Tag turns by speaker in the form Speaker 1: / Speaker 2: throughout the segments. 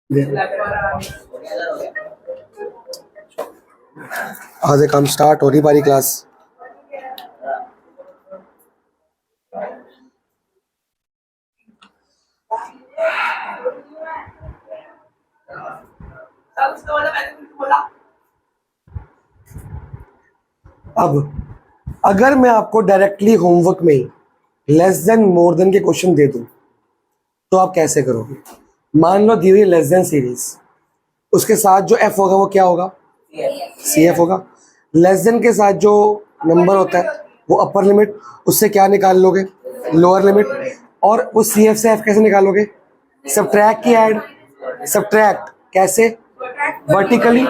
Speaker 1: आज से काम स्टार्ट हो रही हमारी क्लास। अब अगर मैं आपको डायरेक्टली होमवर्क में लेस देन मोर देन के क्वेश्चन दे दूं तो आप कैसे करोगे? मान लो दी हुई लेस देन सीरीज, उसके साथ जो एफ होगा वो क्या होगा? सी एफ होगा। लेस देन के साथ जो नंबर होता है वो अपर लिमिट, उससे क्या निकाल लोगे? Lower limit. और वो सी एफ से एफ कैसे निकालोगे? सब्ट्रैक्ट की ऐड। सब्ट्रैक्ट कैसे? Vertically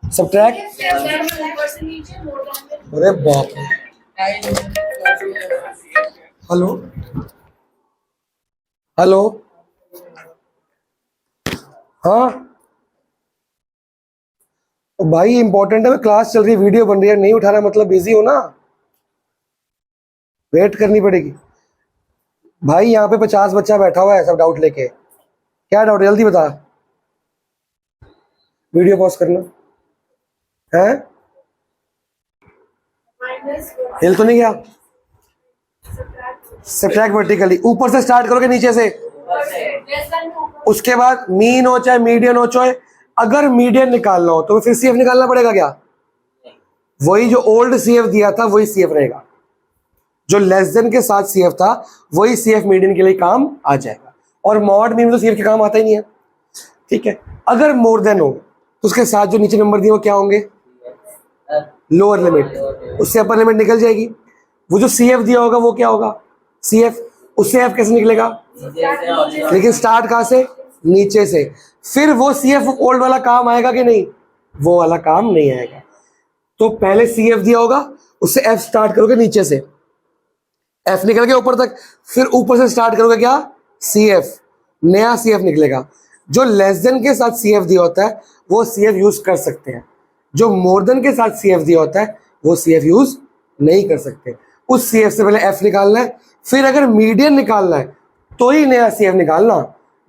Speaker 1: subtract. अरे बाप रे। हेलो हेलो, हाँ भाई इंपॉर्टेंट है, क्लास चल रही है, वीडियो बन रही है, नहीं उठाना मतलब बिजी हो ना, वेट करनी पड़ेगी। भाई यहाँ पे 50 बच्चा बैठा हुआ है, सब डाउट लेके। क्या डाउट जल्दी बता। वीडियो पॉज करना है। हिल तो नहीं गया? सब्ट्रैक्ट वर्टिकली, ऊपर से स्टार्ट करोगे नीचे से। उसके बाद मीन हो चाहे मीडियन हो, चाहे अगर मीडियन निकालना हो तो फिर सीएफ निकालना पड़ेगा क्या? वही जो ओल्ड सीएफ दिया था वही सीएफ रहेगा, जो लेस देन के साथ सीएफ था वही सीएफ मीडियन के लिए काम आ जाएगा। और मॉड मीन तो सीएफ के काम आता ही नहीं है, ठीक है। अगर मोर देन हो तो उसके साथ जो नीचे नंबर दिए वो क्या होंगे? लोअर लिमिट, उससे अपर लिमिट निकल जाएगी। वो जो सीएफ दिया होगा वो क्या होगा? सीएफ। उससे एफ कैसे निकलेगा? लेकिन स्टार्ट कहां से? नीचे से। फिर वो सीएफ ओल्ड वाला काम आएगा कि नहीं? वो वाला काम नहीं आएगा। तो पहले सीएफ दिया होगा, उससे एफ स्टार्ट करोगे नीचे से, एफ निकल के ऊपर तक, फिर ऊपर से स्टार्ट करोगे क्या? सीएफ, नया सीएफ निकलेगा। जो लेस देन के साथ सीएफ दिया होता है वो सीएफ यूज कर सकते हैं, जो मोर देन के साथ सीएफ दिया होता है वो सीएफ यूज नहीं कर सकते। उस सीएफ से पहले एफ निकालना है, फिर अगर मीडियन निकालना है तो ही नया सीएफ निकालना।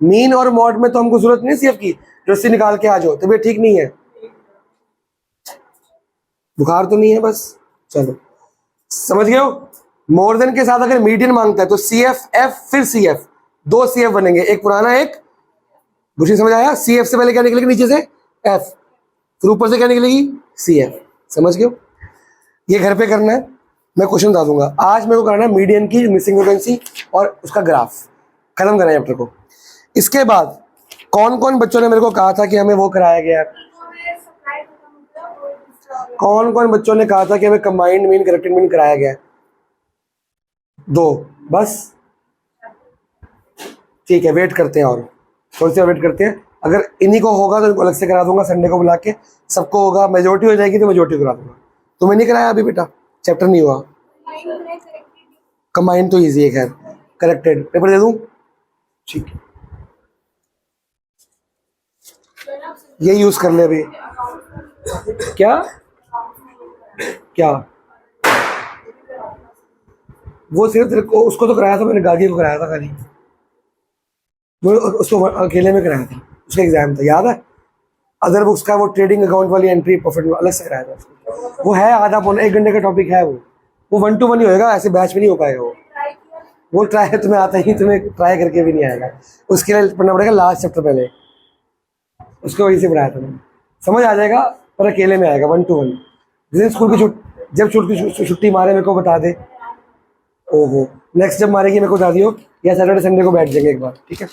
Speaker 1: मीन और मॉड में तो हमको जरूरत नहीं सीएफ की, जो सी निकाल के आ जाओ। तबीयत ठीक नहीं है, बुखार तो नहीं है बस, चलो समझ गए हो। मोर देन के साथ अगर मीडियन मांगता है तो सीएफ एफ फिर सीएफ, दो सीएफ बनेंगे, एक पुराना एक दूसरी। समझ आया? सीएफ से पहले क्या निकलेगी? नीचे से एफ, फिर ऊपर से क्या निकलेगी? सीएफ। समझ गए हो? ये घर पे करना है, मैं क्वेश्चन बता दूंगा। आज मेरे को करना है मीडियन की मिसिंग फ्रीक्वेंसी और उसका ग्राफ, खत्म करना है चैप्टर को। इसके बाद कौन कौन बच्चों ने मेरे को कहा था कि हमें वो कराया गया? कौन कौन बच्चों ने कहा था कि हमें कंबाइंड मीन करेक्टेड मीन कराया गया? दो बस, ठीक है। वेट करते हैं और थोड़ी सी वेट करते हैं। अगर इन्हीं को होगा तो इनको अलग से करा दूंगा, संडे को बुला के। सबको होगा, मेजोरिटी हो जाएगी तो मेजोरिटी करा दूंगा। तुम्हें नहीं कराया अभी बेटा, चैप्टर नहीं हुआ। कंबाइन तो इजी है, खैर करेक्टेड पेपर दे दूं? ठीक है, ये यूज कर ले अभी। क्या क्या? वो सिर्फ तेरे को, उसको तो कराया था मैंने, गागी को कराया था खाली, वो उसको अकेले में कराया था, उसका एग्जाम था, याद है? अदर बुक्स का वो ट्रेडिंग अकाउंट वाली एंट्री प्रॉफिट अलग से कराया था उसको। वो है आधा पौना 1 घंटे का टॉपिक है, वो 1 to 1 ही होएगा, ऐसे बैच में नहीं हो पाएगा वो ट्राई तुम्हें आता ही, तुम्हें ट्राई करके भी नहीं आएगा। उसके लिए पढ़ना पड़ेगा लास्ट चैप्टर पहले, उसको वहीं से पढ़ाया था मैंने। समझ आ जाएगा, पर अकेले में आएगा 1 to 1। जिस स्कूल की जब छुट्टी मारे मेरे को बता दे। ओहो, नेक्स्ट जब मारेगी मेरे को बता दियो, या सैटरडे संडे को बैठ जाएंगे एक बार, ठीक है।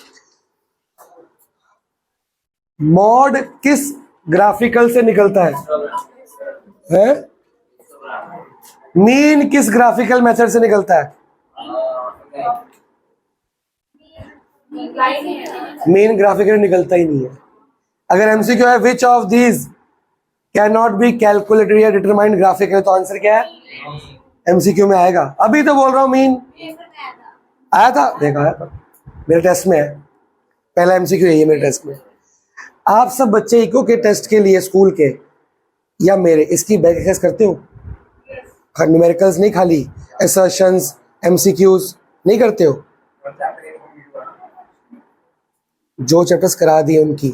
Speaker 1: मॉड किस ग्राफिकल से निकलता है? मीन किस ग्राफिकल मेथड से निकलता है? मीन ग्राफिकल निकलता ही नहीं है। अगर एमसीक्यू है which of these can not be calculated या डिटरमाइंड ग्राफिकल, तो आंसर क्या है? एमसीक्यू में आएगा। अभी तो बोल रहा हूँ मीन आया था, देखा आया था, मेरे टेस्ट में है, पहला एमसीक्यू यही है मेरे टेस्ट में। आप सब बच्चे इको के टेस्ट के लिए स्कूल के या मेरे, इसकी बैक एक्सरसाइज करते हो? न्यूमेरिकल्स नहीं, खाली असर्शंस, एमसीक्यूज नहीं करते हो? जो चैप्टर्स करा दिए उनकी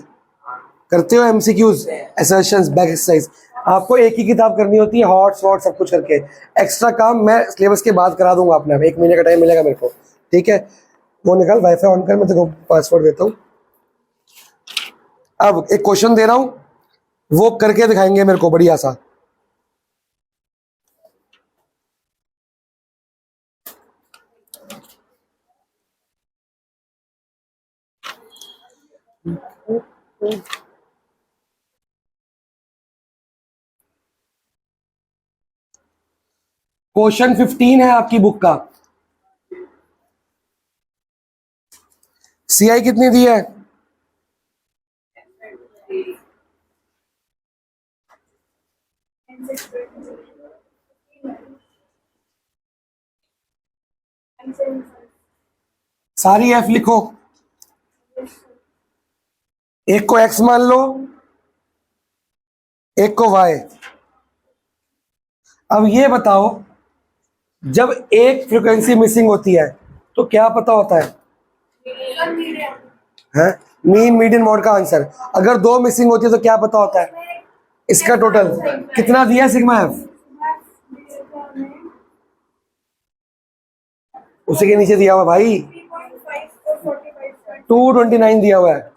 Speaker 1: करते हो, एमसीक्यूज, असर्शंस, बैक एक्सरसाइज। आपको एक ही किताब करनी होती है, हॉट स्वॉट सब कुछ करके। एक्स्ट्रा काम मैं सिलेबस के बाद करा दूंगा अपने आप, 1 महीने का टाइम मिलेगा मेरे को, ठीक है। वो निकाल, वाईफाई ऑन कर, मैं तेरे को पासवर्ड देता हूँ। अब एक क्वेश्चन दे रहा हूँ, वो करके दिखाएंगे मेरे को बढ़िया सा। क्वेश्चन 15 है आपकी बुक का। सीआई कितनी दी है? सारी एफ लिखो, एक को एक्स मान लो, एक को वाई। अब ये बताओ, जब एक फ्रीक्वेंसी मिसिंग होती है तो क्या पता होता है? मीन, मीडियन, मॉड का आंसर। अगर 2 मिसिंग होती है तो क्या पता होता है? इसका टोटल कितना दिया सिग्मा एफ? उसी के नीचे दिया हुआ भाई, 229 दिया हुआ है।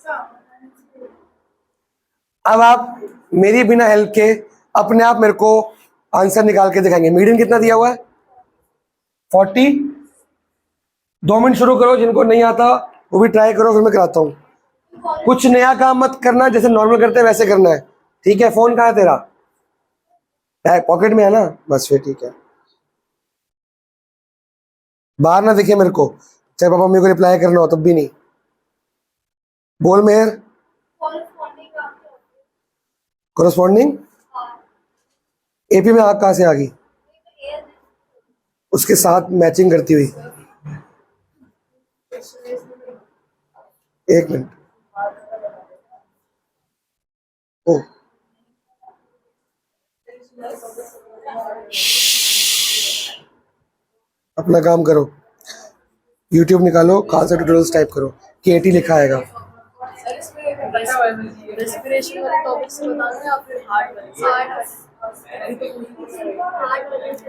Speaker 1: अब आप मेरी बिना हेल्प के अपने आप मेरे को आंसर निकाल के दिखाएंगे। मीडियन कितना दिया हुआ है? 40। 2 मिनट शुरू करो, जिनको नहीं आता वो भी ट्राई करो, फिर मैं कराता हूँ। कुछ नया काम मत करना, जैसे नॉर्मल करते हैं वैसे करना है, ठीक है। फोन कहाँ है तेरा? पॉकेट में है ना? बस फिर ठीक है, बाहर ना दिखे मेरे को, चाहे पापा मम्मी को रिप्लाई करना हो तब भी नहीं। बोल मेहर। कोरस्पॉन्डिंग एपी में आग कहाँ से आ गई? उसके साथ मैचिंग करती हुई। एक मिनट, ओ अपना काम करो, YouTube निकालो, खालसा ट्यूटोरियल्स टाइप करो, केटी लिखा आएगा।
Speaker 2: रेस्पिरेशन वाले टॉपिक से बताना या फिर हार्ट वाले?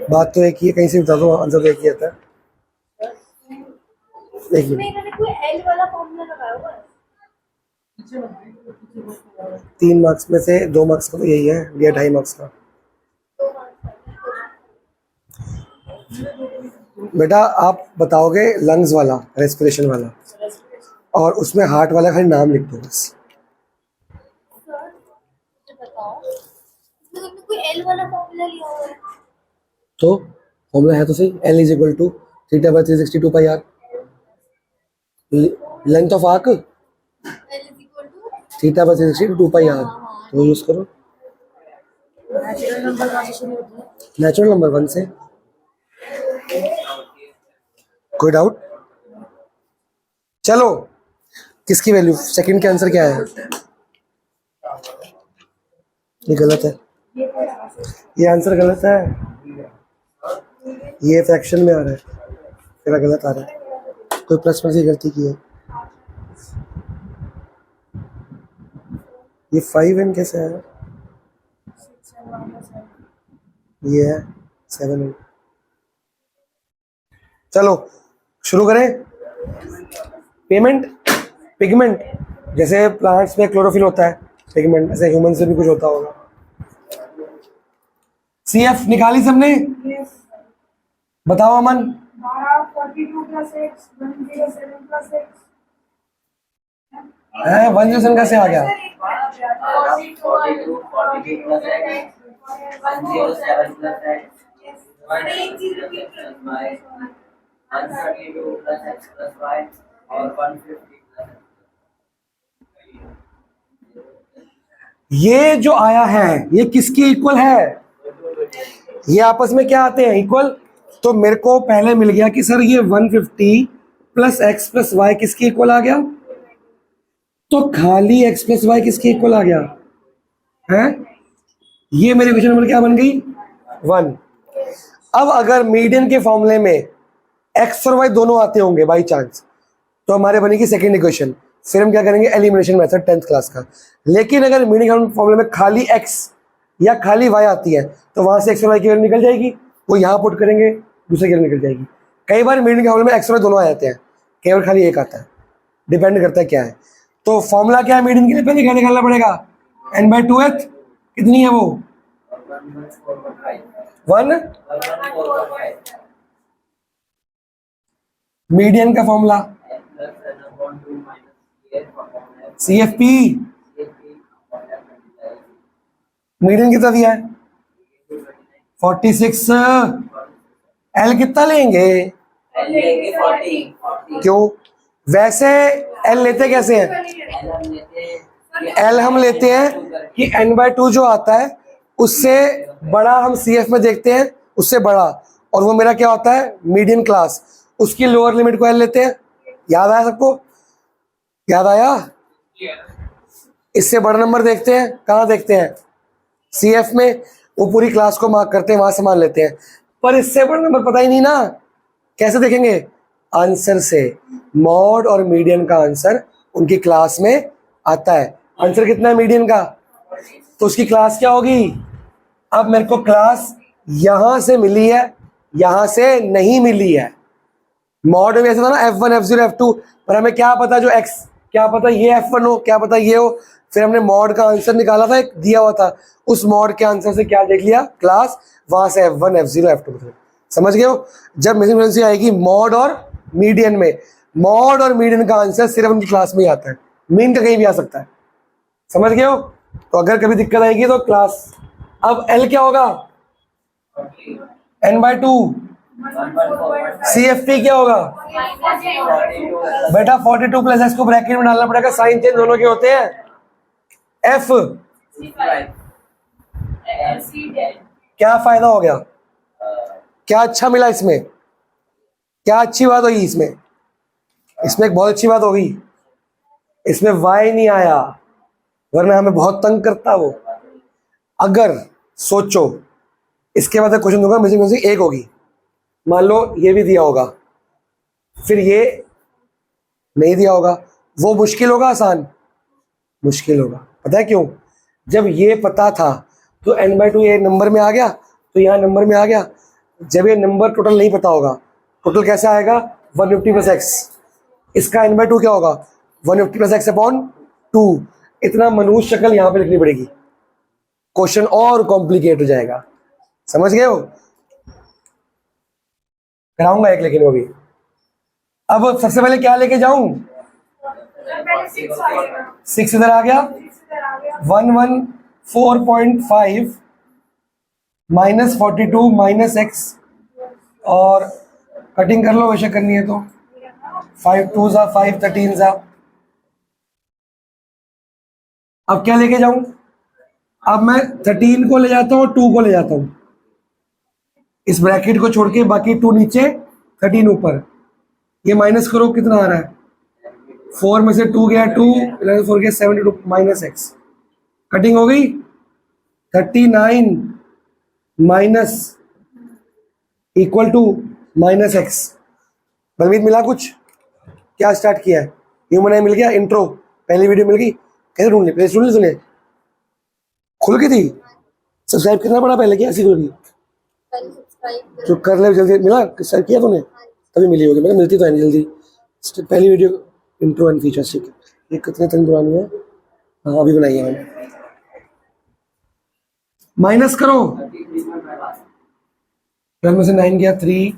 Speaker 1: बात तो एक ही है, कहीं से बता दो, आंसर तो एक ही आता है। एक मिनट,
Speaker 2: कोई एल वाला फॉर्मूला लगाया हुआ है?
Speaker 1: 3 मार्क्स में से 2 मार्क्स का तो यही है, या 2.5 मार्क्स का। बेटा आप बताओगे लंग्स वाला, रेस्पिरेशन वाला, और उसमें हार्ट वाला खाली नाम लिख दो बस।
Speaker 2: कोई एल वाला फॉर्मूला लिया हुआ है?
Speaker 1: तो फॉर्मूला है तो सही, L is equal to theta by 362 pi r. Length of arc theta by 362 pi r, तो यूज करो। नेचुरल नंबर 1 से। कोई डाउट? चलो, किसकी वैल्यू? सेकंड के आंसर क्या है? ये गलत है, ये आंसर गलत है, ये फ्रैक्शन में आ रहा है, तेरा गलत आ रहा है, कोई प्लस में से गलती की है। ये 5n कैसे है? ये है 7n। चलो शुरू करें। पेमेंट, पिगमेंट, जैसे प्लांट्स में क्लोरोफिल होता है पिगमेंट, ऐसे ह्यूमन से भी कुछ होता होगा। CF निकाली सबने? बताओ अमन।
Speaker 3: 42 + 6 107 + 6
Speaker 1: है 107 कैसे आ गया?
Speaker 4: 42 + x 107 + x 132 + y 132 + x + y और 150 + x।
Speaker 1: ये जो आया है ये किसकी इक्वल है? ये आपस में क्या आते हैं? इक्वल। तो मेरे को पहले मिल गया कि सर ये 150 + x + y किसकी इक्वल आ गया? तो खाली x + y किसकी इक्वल आ गया है? ये मेरी इक्वेशन नंबर क्या बन गई? 1। अब अगर मीडियन के फॉर्मूले में x और y दोनों आते होंगे बाई चांस, तो हमारे बनेगी सेकेंड इक्वेशन, फिर हम क्या करेंगे, एलिमिनेशन मेथड 10th क्लास का। लेकिन अगर मीडियन फॉर्मूले में खाली x या खाली y आती है तो वहां से x और y की वैल्यू निकल जाएगी, वो यहाँ पुट करेंगे, दूसरे की वैल्यू निकल जाएगी। कई बार मीडियन के फॉर्मूले में x और y दोनों आ जाते हैं, कई बार खाली एक आता है, डिपेंड करता है क्या है। तो फॉर्मूला क्या है मीडियन के लिए, पहले क्या निकालना पड़ेगा, n/2th कितनी है वो 1, मीडियन का फॉर्मूला CFP, मीडियन कितना दिया है 46, L कितना लेंगे, क्यों, वैसे L लेते कैसे हैं, L हम लेते हैं कि n/2 जो आता है उससे बड़ा हम CF में देखते हैं, उससे बड़ा, और वो मेरा क्या होता है मीडियन क्लास, उसकी लोअर लिमिट को L लेते हैं। याद आया सबको, याद आया, इससे बड़ा नंबर देखते हैं, कहाँ देखते हैं CF में, वो पूरी क्लास को मार्क करते हैं, वहां से मान लेते हैं। पर इससे बड़ा नंबर पता ही नहीं ना, कैसे देखेंगे, आंसर से, मॉड और मीडियन का आंसर उनकी क्लास में आता है। आंसर कितना है मीडियन का, तो उसकी क्लास क्या होगी, अब मेरे को क्लास यहां से मिली है, यहां से नहीं मिली है। मॉड में ऐसा था ना F1 F0 F2, पर हमें क्या पता जो x, क्या पता ये F1 हो, क्या पता ये हो, फिर हमने मॉड का आंसर निकाला था, एक दिया हुआ था, उस मॉड के आंसर से क्या देख लिया क्लास, वहां से F1 F0 F2, समझ गए हो। जब मिसिंग फ्रीक्वेंसी आएगी मॉड और मीडियन में, मॉड और मीडियन का आंसर सिर्फ उनकी क्लास में ही आता है, मीन का कहीं भी आ सकता है, समझ गए हो। तो अगर कभी दिक्कत आएगी तो क्लास, अब L क्या होगा n/2, CFP क्या होगा बेटा 42 प्लस s को ब्रैकेट में डालना पड़ेगा, साइन चेंज दोनों के होते हैं। F क्या फायदा हो गया, क्या अच्छा मिला इसमें, क्या अच्छी बात हुई इसमें, इसमें एक बहुत अच्छी बात होगी, इसमें y नहीं आया, वरना हमें बहुत तंग करता वो। अगर सोचो इसके बाद क्वेश्चन दूंगा, मिसिंग फ्रीक्वेंसी 1 होगी, मान लो ये भी दिया होगा, फिर ये नहीं दिया होगा, वो मुश्किल होगा आसान, मुश्किल होगा, पता है क्यों, जब ये पता था तो n/2 ये नंबर में आ गया, तो यहाँ नंबर में आ गया। जब ये नंबर टोटल नहीं पता होगा, टोटल कैसे आएगा 150 प्लस x, इसका n/2 क्या होगा 150 प्लस x/2, इतना मनुष्य शक्ल यहाँ पे लिखनी पड़ेगी, क्वेश्चन और कॉम्प्लिकेट हो जाएगा, समझ गए हो। कराऊंगा एक, लेकिन वो भी, अब सबसे पहले क्या लेके जाऊं, 6 इधर आ गया, 114.5 माइनस 42 माइनस x, और कटिंग कर लो वैसे करनी है तो, 5 2 जा 5 13 जा। अब क्या लेके जाऊं, अब मैं 13 को ले जाता हूँ, 2 को ले जाता हूँ, इस ब्रैकेट को छोड़ के बाकी 2 नीचे 13 ऊपर, ये माइनस करो कितना आ रहा है, 4 में से 2 गया 2, 11 4 गया 72 माइनस x, कटिंग हो गई 39 minus equal to minus x। Balmeet मिला कुछ, क्या स्टार्ट किया है, ह्यूमन आई मिल गया, इंट्रो पहली वीडियो मिल गई, कैसे ढूंढ ली, प्लेस ढूंढ ली तूने, खुल गई थी, सब्सक्राइब करना पड़ा पहले, क्या ऐसी खुल गई, तो कर ले जल्दी, मिला सब्सक्राइब किया तूने, तभी मिली होगी, मतलब मिलती तो है नहीं जल्दी। पहली वीडियो इंट्रो एंड फीचर्स, ठीक है, ये कितने दिन पुरानी है, हाँ अभी बनाई है मैंने। माइनस करो, 12 में से 9 गया 3,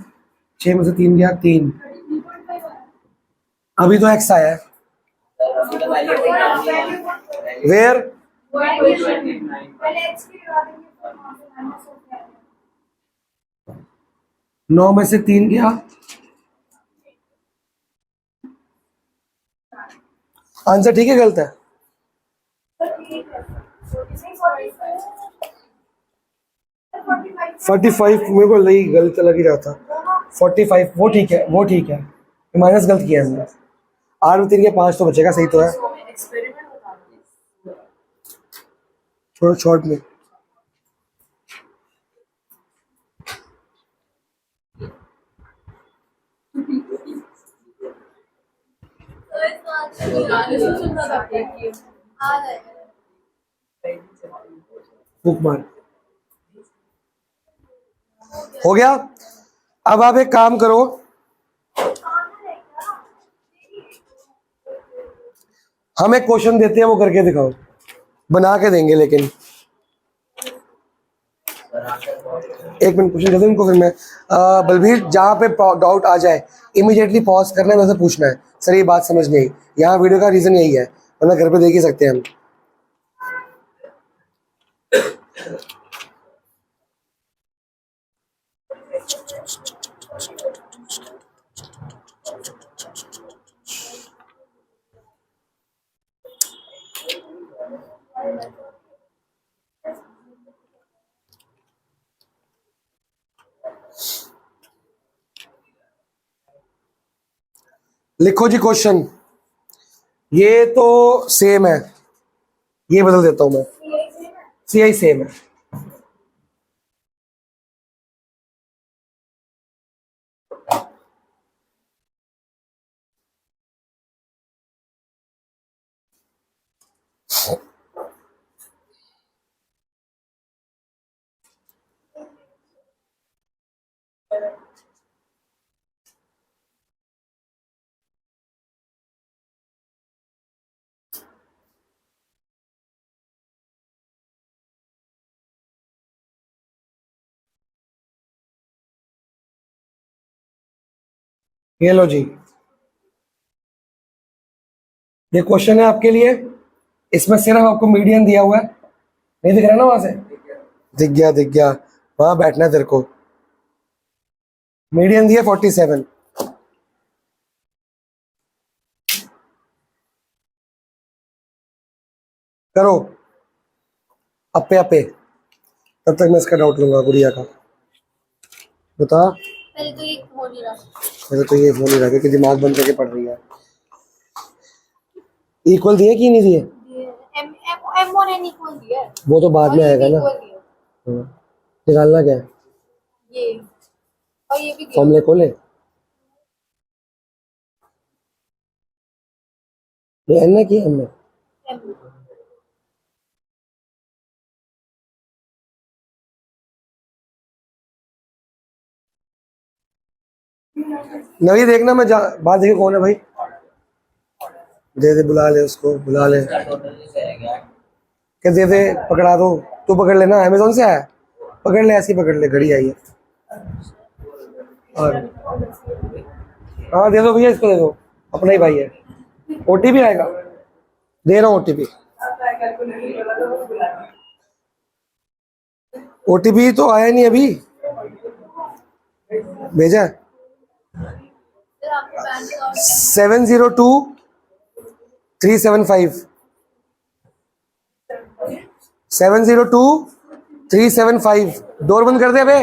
Speaker 1: 6 में से 3 गया 3, अभी तो x आया है, वेयर 9 में से 3 गया, आंसर ठीक है गलत है, 45 मेरे को लगी गलत लग ही रहा था, 45 वो ठीक है, वो ठीक है, माइनस गलत किया हमने, 8 में 3 के 5 तो बचेगा, सही तो है, थोड़ा शॉर्ट में।
Speaker 2: गाने सुनता था देखिए आ जाएगा।
Speaker 1: बुक मार हो गया। अब आप एक काम करो, हम एक क्वेश्चन देते हैं, वो करके दिखाओ, बना के देंगे लेकिन। एक मिनट क्वेश्चन दे दो इनको, फिर मैं बलबीर जहाँ पे डाउट आ जाए इमीडिएटली पॉज करना है, वैसे पूछना है सर ये बात समझ नहीं आई। यहाँ वीडियो का रीजन यही है, वरना घर पे देख ही सकते हैं हम। लिखो जी क्वेश्चन, ये तो सेम है, ये बदल देता हूं मैं, CI सेम है। ये लो जी, ये क्वेश्चन है आपके लिए, इसमें सिर्फ आपको मीडियन दिया हुआ है, नहीं दिख रहा ना वहां से? दिख गया दिख गया, वहां बैठना है तेरे को। मीडियन दिया 47, करो अपे अपे, तब तक मैं इसका डाउट लूंगा गुड़िया का। बता।
Speaker 2: पहले तो ये हो नहीं रहा।
Speaker 1: मेरे तो ये हो नहीं रहा कि दिमाग बंद करके पढ़ रही है। इक्वल दिए कि नहीं दिए?
Speaker 2: M1 n इक्वल दिया है।
Speaker 1: वो तो बाद में
Speaker 2: और ये
Speaker 1: आएगा
Speaker 2: भी
Speaker 1: ना।
Speaker 2: equal दिया है।
Speaker 1: हाँ। निकालना क्या है?
Speaker 2: ये और ये भी दिया
Speaker 1: फॉर्मूले खोले, ये एन है कि एम है?
Speaker 2: M।
Speaker 1: नवी देखना, मैं बात देखिए कौन है भाई, दे दे, बुला ले उसको, बुला ले, क्या दे दे, पकड़ा दो, तू पकड़ लेना, अमेजोन से आया, पकड़ ले, ऐसी पकड़ ले, घड़ी आई है। और हाँ दे दो भैया, इसको दे दो, अपना ही भाई है। OTP आएगा, दे रहा हूँ OTP। OTP तो आया नहीं अभी, भेजा है।
Speaker 2: फिर आपको बैंक अकाउंट
Speaker 1: 702375 702375। डोर बंद कर दे अबे।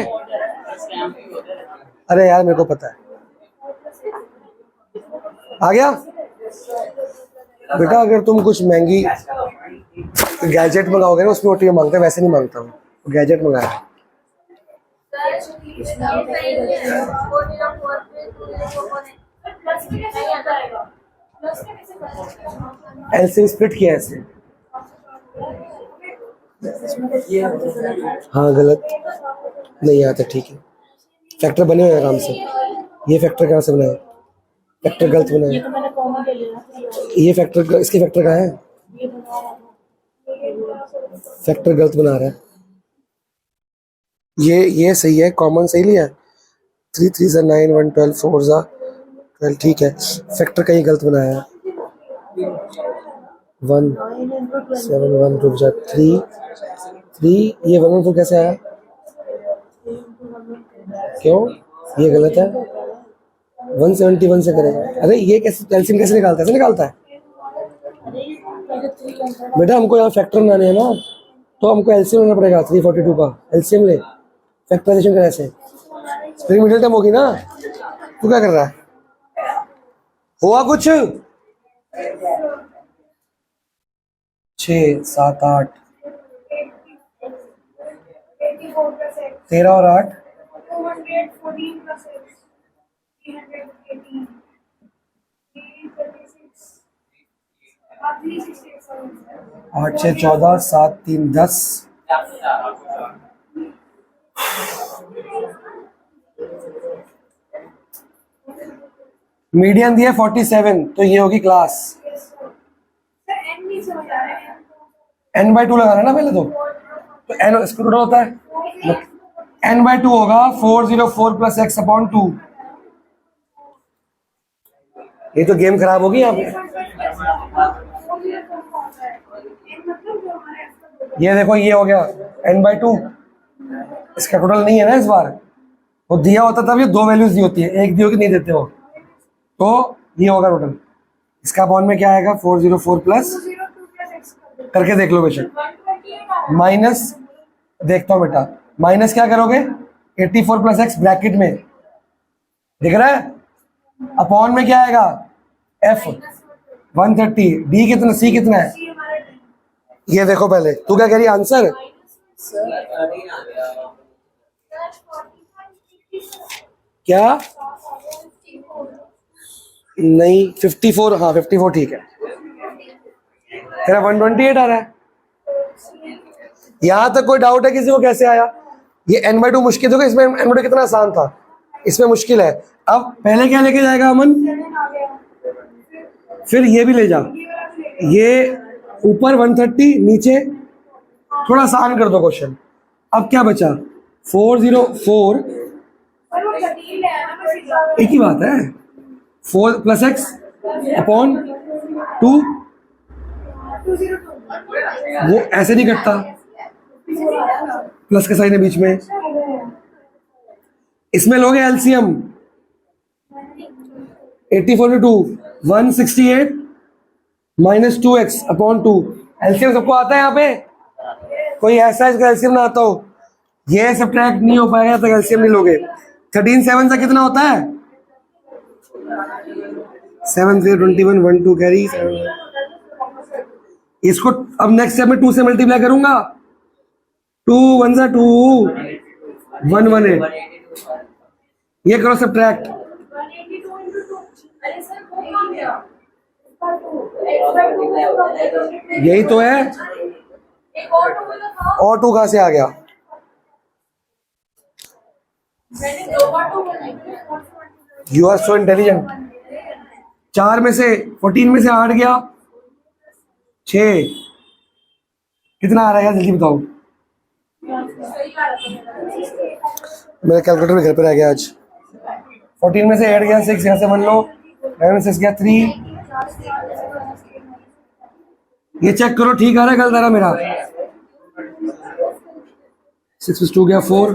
Speaker 1: अरे यार मेरे को पता है, आ गया बेटा। अगर तुम कुछ महंगी गैजेट मंगाओगे ना, उसमें OTP मांगता है, वैसे नहीं मांगता हूँ, गैजेट मंगाया। एलसीएम स्प्लिट किया है इसने। हाँ गलत नहीं आता, ठीक है, फैक्टर बने हुए आराम से। ये फैक्टर कहाँ से बनाया? फैक्टर गलत बनाया, ये फैक्टर, इसके फैक्टर कहाँ है? फैक्टर गलत बना रहा है, ये सही है, कॉमन सही लिया है। 3 3 सा 9 1 12 4 सा 12, ठीक है, फैक्टर कहीं गलत बनाया है। 1 7 1 रुक जा, 3 3, ये 1 तो कैसे आया? क्यों ये गलत है? 171 से करेगा। अरे ये कैसे एलसीएम कैसे निकालता है? ऐसे निकालता है बेटा, हमको यहाँ फैक्टर बनाने हैं ना, तो हमको एलसीएम लेना पड़ेगा 342 का। एलसीएम ले, फैक्टराइजेशन करे ऐसे। स्प्रिंग मिडिल टाइम होगी ना, तू क्या कर रहा है? हुआ कुछ? 6 7 8 13 और 8
Speaker 3: 214 + 6 318 336
Speaker 1: 8 6 14 7 3 10। मीडियन दिया 47, तो ये होगी क्लास। n/2 लगाना ना पहले तो n इसको टोटल होता है n/2 होगा 404 प्लस x अपॉन 2। ये तो गेम खराब होगी यहाँ पे। ये देखो ये हो गया n/2, इसका टोटल नहीं है ना इस बार। वो दिया होता तब ये दो वैल्यूज दी होती है, एक दी होगी नहीं देते हो, तो ये होगा टोटल। इसका अपॉन में क्या आएगा 404 प्लस, करके देख लो बेशक, माइनस, देखता हूँ बेटा, माइनस क्या करोगे 84 प्लस एक्स ब्रैकेट में, दिख रहा है, अपॉन में क्या आएगा f 130, d कितना, c कितना है, ये देखो पहले। तू क्या कह रही है आंसर? क्या नहीं 54, हाँ 54 ठीक है। तेरा 128 आ रहा है। यहां तक कोई डाउट है किसी को कैसे आया? ये n/2 मुश्किल, देखो इसमें n/2 कितना आसान था, इसमें मुश्किल है। अब पहले क्या लेके जाएगा अमन? फिर ये भी ले जा, ये ऊपर 130, नीचे थोड़ा आसान कर दो क्वेश्चन। अब क्या बचा 404, एक ही बात है, 4 प्लस एक्स अपॉन 2, वो ऐसे नहीं कटता, प्लस का साइन है बीच में। इसमें लोगे एलसीएम 84 में 2 168 माइनस 2x अपॉन 2। एलसीएम सबको आता है यहाँ पे? कोई ऐसा है इसका एलसीएम ना आता हो? ये सब्ट्रैक्ट नहीं हो पाएगा तक एलसीएम नहीं लोगे। 13 7 से कितना होता है? 7 3 21 1 2 कैरी। इसको अब नेक्स्ट स्टेप में 2 से मल्टीप्लाई करूंगा, 2 1 जा 2 1 1 है, ये करो सब्ट्रैक्ट, यही तो है। और 2 कहां से आ गया? You are so intelligent. 4 में से 14 में से 8 गया 6, कितना आ रहा है जल्दी बताओ। मेरा कैलकुलेटर भी घर पे रह गया आज। 14 में से 8 गया 6, यहाँ से मान लो 9 में 6 गया 3। ये चेक करो ठीक आ रहा है गलत आ रहा मेरा। 6 में 2 गया 4,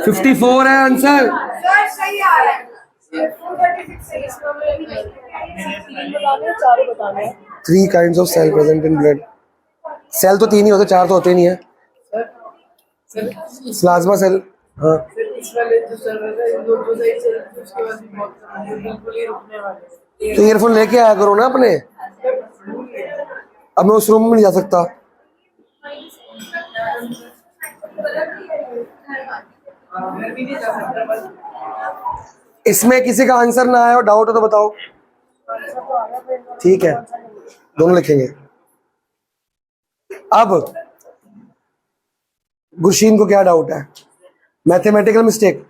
Speaker 1: 54 है answer. 3 kinds of cell present in blood. Cell तो 3 ही होते, 4 तो होते नहीं है। प्लाज्मा सेल, हाँ तो ईयरफोन लेके आया करो ना अपने। अब मैं उस रूम में नहीं जा सकता। इसमें किसी का आंसर ना आया हो, डाउट हो तो बताओ। ठीक है, दोनों लिखेंगे। अब गुरशीन को क्या डाउट है? मैथमेटिकल मिस्टेक,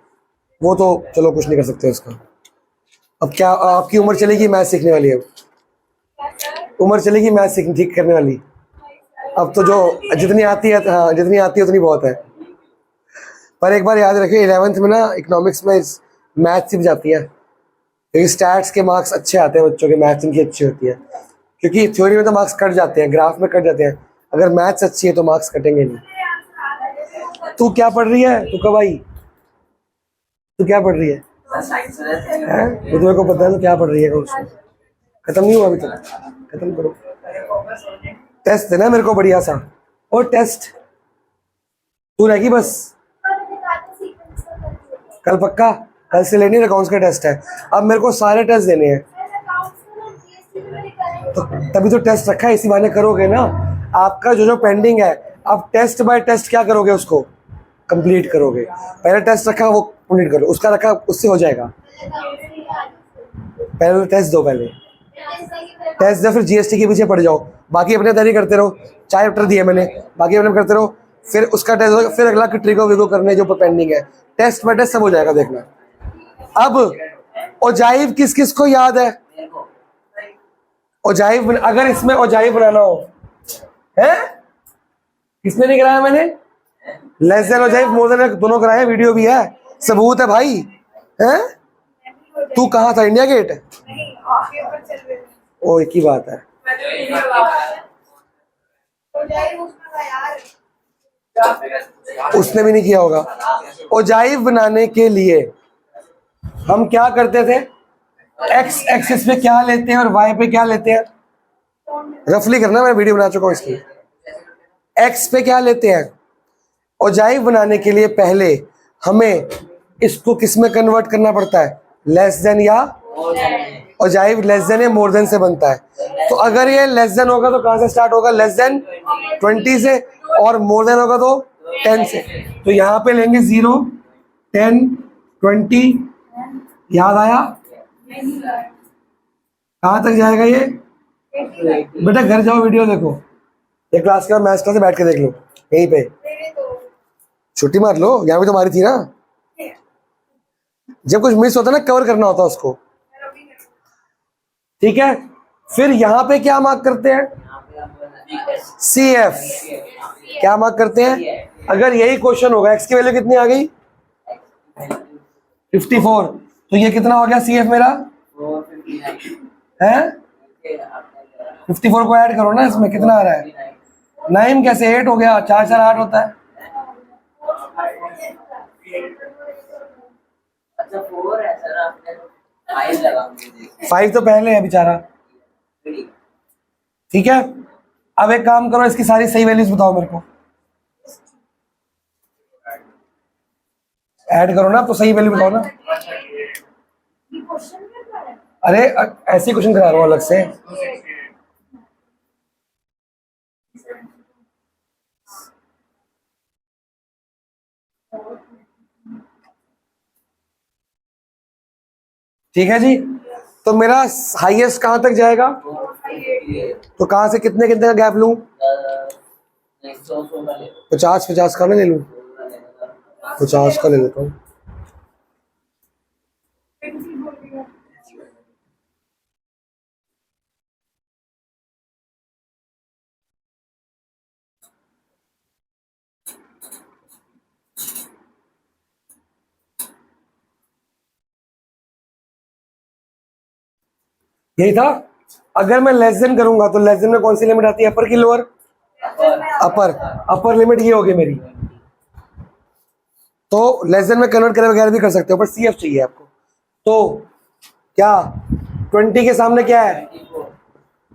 Speaker 1: वो तो चलो कुछ नहीं कर सकते उसका। अब क्या आपकी उम्र चलेगी मैथ सीखने वाली है, उम्र चलेगी मैथ सीखने ठीक करने वाली। अब तो जो जितनी आती है, हाँ जितनी आती है उतनी बहुत है। पर एक बार याद रखिए 11th में ना इकोनॉमिक्स में मैथ सीख जाती है, क्योंकि स्टैट्स के मार्क्स अच्छे आते हैं बच्चों के, मैथ्स इनकी अच्छी होती है। क्योंकि थ्योरी में तो मार्क्स कट जाते हैं, ग्राफ में कट जाते हैं, अगर मैथ्स अच्छी है तो मार्क्स कटेंगे नहीं। तू क्या पढ़ रही है? तू कब आई? तू क्या पढ़ रही है? तो तुम्हें को पता है तो क्या पढ़ रही है? खत्म नहीं हुआ अभी तक, खत्म करो। टेस्ट देना मेरे को बढ़िया सा, और टेस्ट तू रहेगी बस। कल पक्का, कल से लेनी अकाउंट्स का टेस्ट है। अब मेरे को सारे टेस्ट देने हैं, तो तभी तो टेस्ट रखा है, इसी बहाने करोगे ना। आपका जो जो पेंडिंग है, आप टेस्ट बाय टेस्ट क्या करोगे, उसको कंप्लीट करोगे। पहले टेस्ट रखा वो कंप्लीट करो, उसका रखा उससे हो जाएगा। पहले टेस्ट दो, पहले टेस्ट दे, फिर जीएसटी के पीछे पड़ जाओ, बाकी अपने तैयारी करते रहो। 4 चैप्टर दिए मैंने, बाकी अपने करते रहो, फिर उसका टेस्ट होगा, फिर अगला ट्रिको विगो करने जो पेंडिंग है, टेस्ट में टेस्ट सब हो जाएगा, देखना। अब ओजाइव किस किस को याद है? ओजाइव, अगर इसमें ओजाइव बनाना हो है, किसने नहीं कराया मैंने? Less than ogive, more than दोनों कराए, वीडियो भी है, सबूत है भाई। हैं? तू कहाँ था? India gate?
Speaker 3: पेपर चल रहे थे।
Speaker 1: ओ, एक ही बात है। उसने भी नहीं किया होगा। ओजाइव बनाने के लिए हम क्या करते थे? एक्स एक्सिस पे क्या लेते हैं और वाई पे क्या लेते हैं? रफली करना, मैं वीडियो बना चुका हूँ इसकी। एक्स पे क्या लेते हैं? ओजाइव बनाने के लिए पहले हमें इसको किस में कन्वर्ट करना पड़ता है? लेस देन या ओजाइव लेस देन या मोर देन से बनता है। तो अगर ये लेस देन होगा तो कहां से स्टार्ट होगा? लेस देन 20 से, और मोर देन होगा तो 10 से। तो यहाँ पे लेंगे 0, 10, 20। याद आया? कहाँ तक जाएगा ये? बेटा घर जाओ, वीडियो देखो, ये क्लास के बाद मैथ्स क्लास से बैठ के देख लो यहीं पे, छुट्टी मार लो, यहाँ भी तो मारी थी ना। जब कुछ मिस होता है ना, कवर करना होता है उसको, ठीक है। फिर यहाँ पे क्या मार्क करते हैं? CF। क्या मार्क करते हैं? अगर यही क्वेश्चन होगा, एक्स की वैल्यू कितनी आ गई? 54, तो ये कितना हो गया CF मेरा? है 54 को ऐड करो ना, इसमें कितना आ रहा है? 9 कैसे? 8 हो गया, 4 4 8 होता है।
Speaker 4: अच्छा 4 है सर, आपने 5 लगा मुझे।
Speaker 1: 5 तो पहले है बेचारा, ठीक है। अब एक काम करो, इसकी सारी सही वैल्यूज बताओ मेरे को, ऐड करो ना, तो सही वैल्यू बताओ ना। अरे ऐसे क्वेश्चन करा रहा हूँ अलग से। ठीक है जी, तो मेरा हाईएस्ट कहां तक जाएगा? तो कहां से कितने कितने का गैप लूं? 50 का मैं ले लूं, 50 का ले लेता हूँ। यही था। अगर मैं लेस देन करूंगा तो लेस देन में कौन सी लिमिट आती है? अपर की लोअर? अपर लिमिट ये होगी मेरी। तो लेस देन में कन्वर्ट करे बगैर भी कर सकते हो, पर CF चाहिए आपको। तो क्या 20 के सामने क्या है?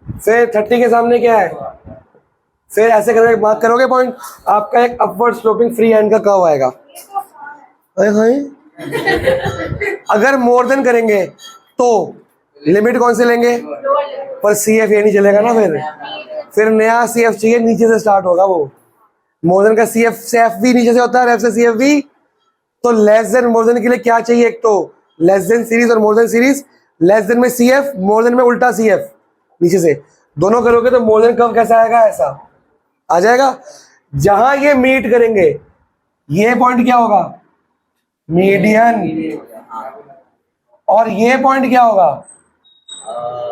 Speaker 1: फिर 30 के सामने क्या है? फिर ऐसे करके मार्क करोगे पॉइंट, आपका एक अपवर्ड स्लोपिंग फ्री हैंड का कर्व आएगा। अगर मोर देन करेंगे तो लिमिट कौन से लेंगे? पर CF ये नहीं चलेगा ना, फिर नया CF चाहिए, नीचे से स्टार्ट होगा वो। मोर देन का CF से F भी नीचे से होता है, और F से CF भी। तो लेस देन मोर देन के लिए क्या चाहिए? एक तो लेस देन सीरीज और more than series. Less than में CF, मोर देन में उल्टा CF, नीचे से दोनों करोगे तो मोर देन कर्व कैसा आएगा? ऐसा आ जाएगा। जहां ये मीट करेंगे, ये पॉइंट क्या होगा? मीडियन। और ये पॉइंट क्या होगा?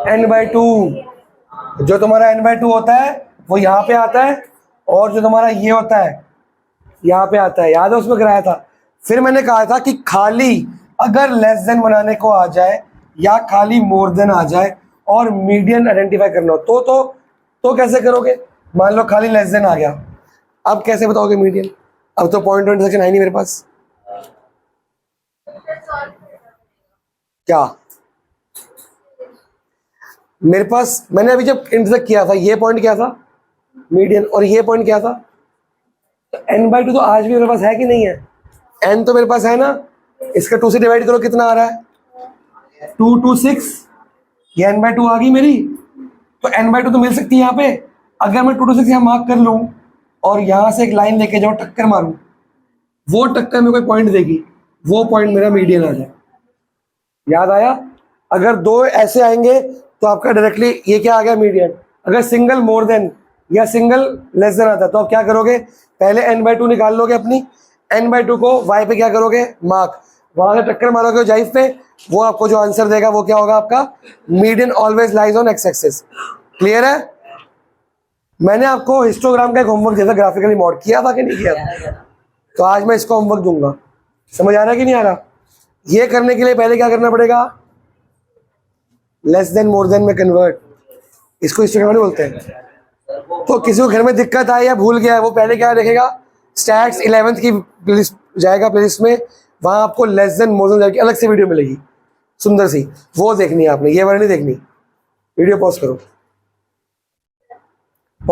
Speaker 1: n/2। जो तुम्हारा n/2 होता है वो यहाँ पे आता है, और जो तुम्हारा ये होता है यहाँ पे आता है। याद है उसमें कराया था। फिर मैंने कहा था कि खाली अगर लेस देन बनाने को आ जाए या खाली मोर देन आ जाए और मीडियन आइडेंटिफाई करना हो तो कैसे करोगे? मान लो खाली लेस देन आ गया, अब कैसे बताओगे मीडियन? अब तो पॉइंट इंटरसेक्शन है नहीं मेरे पास। क्या मेरे पास? मैंने अभी जब इंटरसेक्ट किया था, ये पॉइंट क्या था? मीडियन। और ये पॉइंट क्या था? तो n/2 तो आज भी मेरे पास है कि नहीं है? n तो मेरे पास है ना। इसका 2 से डिवाइड करो, कितना आ रहा है? 2 2 6। ये n/2 आ गई मेरी। तो n/2 तो मिल सकती है यहाँ पे। अगर मैं 2 2 6 यहाँ मार्क कर लूँ और यहाँ से एक लाइन लेके जाऊँ, टक्कर मारूं, वो टक्कर में कोई पॉइंट देगी, वो पॉइंट मेरा मीडियन आ जाए। याद आया? अगर दो ऐसे आएंगे तो आपका डायरेक्टली ये क्या आ गया, मीडियन। अगर सिंगल मोर देन या सिंगल लेस देन आता है तो आप क्या करोगे, पहले n/2 निकाल लोगे अपनी, n/2 को y पे क्या करोगे, मार्क, वहां से टक्कर मारोगे जाइफ पे, वो आपको जो आंसर देगा वो क्या होगा आपका, median always lies on x axis. Clear है? मैंने आपको हिस्टोग्राम का एक होमवर्क दिया था, ग्राफिकली मॉड किया था कि नहीं किया था? तो आज मैं इसको होमवर्क दूंगा। समझ आ रहा है कि नहीं आ रहा? ये करने के लिए पहले क्या करना पड़ेगा, लेस देन मोर देन में कन्वर्ट, इसको हिस्टोग्राम नहीं बोलते हैं। तो किसी को घर में दिक्कत आई या भूल गया है, वो पहले क्या देखेगा, स्टैट्स 11th की प्लेलिस्ट जाएगा, प्लेलिस्ट में, वहां आपको लेस देन मोर देन की अलग से वीडियो मिलेगी सुंदर सी, वो देखनी है आपने, ये वाली नहीं देखनी। वीडियो पॉज करो।